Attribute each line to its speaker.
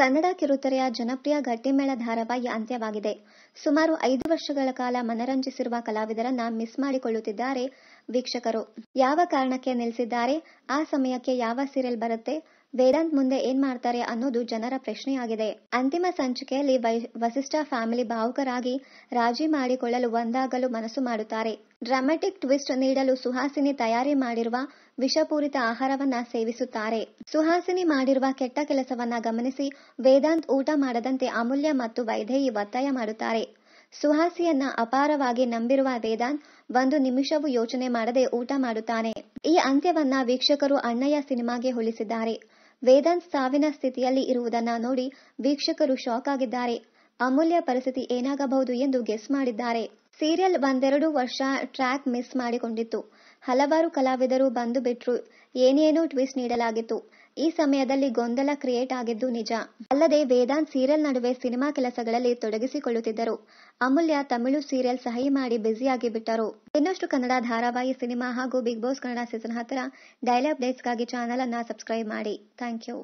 Speaker 1: ಕನ್ನಡ ಕಿರುತೆರೆಯ ಜನಪ್ರಿಯ ಗಟ್ಟಿಮೇಳ ಧಾರಾವಾಹಿ ಅಂತ್ಯವಾಗಿದೆ. ಸುಮಾರು 5 ವರ್ಷಗಳ ಕಾಲ ಮನರಂಜಿಸಿರುವ ಕಲಾವಿದರನ್ನ ಮಿಸ್ ಮಾಡಿಕೊಳ್ಳುತ್ತಿದ್ದಾರೆ ವೀಕ್ಷಕರು. ಯಾವ ಕಾರಣಕ್ಕೆ ನಿಲ್ಲಿಸಿದ್ದಾರೆ, ಆ ಸಮಯಕ್ಕೆ ಯಾವ ಸೀರಿಯಲ್ ಬರುತ್ತೆ, ವೇದಾಂತ್ ಮುಂದೆ ಏನ್ ಮಾಡ್ತಾರೆ ಅನ್ನೋದು ಜನರ ಪ್ರಶ್ನೆಯಾಗಿದೆ. ಅಂತಿಮ ಸಂಚಿಕೆಯಲ್ಲಿ ವಸಿಷ್ಠ ಫ್ಯಾಮಿಲಿ ಭಾವುಕರಾಗಿ ರಾಜಿ ಮಾಡಿಕೊಳ್ಳಲು ಒಂದಾಗಲು ಮನಸ್ಸು ಮಾಡುತ್ತಾರೆ. ಡ್ರಾಮ್ಯಾಟಿಕ್ ಟ್ವಿಸ್ಟ್ ನೀಡಲು ಸುಹಾಸಿನಿ ತಯಾರಿ ಮಾಡಿರುವ ವಿಷಪೂರಿತ ಆಹಾರವನ್ನ ಸೇವಿಸುತ್ತಾರೆ. ಸುಹಾಸಿನಿ ಮಾಡಿರುವ ಕೆಟ್ಟ ಕೆಲಸವನ್ನ ಗಮನಿಸಿ ವೇದಾಂತ್ ಊಟ ಮಾಡದಂತೆ ಅಮೂಲ್ಯ ಮತ್ತು ವೈದೇಹಿ ಒತ್ತಾಯ ಮಾಡುತ್ತಾರೆ. ಸುಹಾಸಿಯನ್ನ ಅಪಾರವಾಗಿ ನಂಬಿರುವ ವೇದಾಂತ್ ಒಂದು ನಿಮಿಷವೂ ಯೋಚನೆ ಮಾಡದೆ ಊಟ ಮಾಡುತ್ತಾನೆ. ಈ ಅಂತ್ಯವನ್ನ ವೀಕ್ಷಕರು ಅಣ್ಣಯ್ಯ ಸಿನಿಮಾಗೆ ಹೋಲಿಸಿದ್ದಾರೆ. ವೇದಾಂತ್ ಸಾವಿನ ಸ್ಥಿತಿಯಲ್ಲಿ ಇರುವುದನ್ನ ನೋಡಿ ವೀಕ್ಷಕರು ಶಾಕ್ ಆಗಿದ್ದಾರೆ. ಅಮೂಲ್ಯ ಪರಿಸ್ಥಿತಿ ಏನಾಗಬಹುದು ಎಂದು ಗೆಸ್ ಮಾಡಿದ್ದಾರೆ. ಸೀರಿಯಲ್ 1-2 ವರ್ಷ ಟ್ರ್ಯಾಕ್ ಮಿಸ್ ಮಾಡಿಕೊಂಡಿತ್ತು. ಹಲವಾರು ಕಲಾವಿದರು ಬಂದು ಬಿಟ್ರು. ಏನೇನೋ ಟ್ವಿಸ್ಟ್ ನೀಡಲಾಗಿತ್ತು. ಈ ಸಮಯದಲ್ಲಿ ಗೊಂದಲ ಕ್ರಿಯೇಟ್ ಆಗಿದ್ದು ನಿಜ. ಅಲ್ಲದೆ ವೇದಾಂತ್ ಸೀರಿಯಲ್ ನಡುವೆ ಸಿನಿಮಾ ಕೆಲಸಗಳಲ್ಲಿ ತೊಡಗಿಸಿಕೊಳ್ಳುತ್ತಿದ್ದರು. ಅಮೂಲ್ಯ ತಮಿಳು ಸೀರಿಯಲ್ ಸಹಿ ಮಾಡಿ ಬ್ಯುಸಿಯಾಗಿ ಬಿಟ್ಟರು. ಇನ್ನಷ್ಟು ಕನ್ನಡ ಧಾರಾವಾಹಿ, ಸಿನಿಮಾ ಹಾಗೂ Bigg Boss Kannada season 10 daily ಅಪ್ಡೇಟ್ಸ್ಗಾಗಿ ಚಾನಲ್ ಅನ್ನ ಸಬ್ಸ್ಕ್ರೈಬ್ ಮಾಡಿ. Thank you.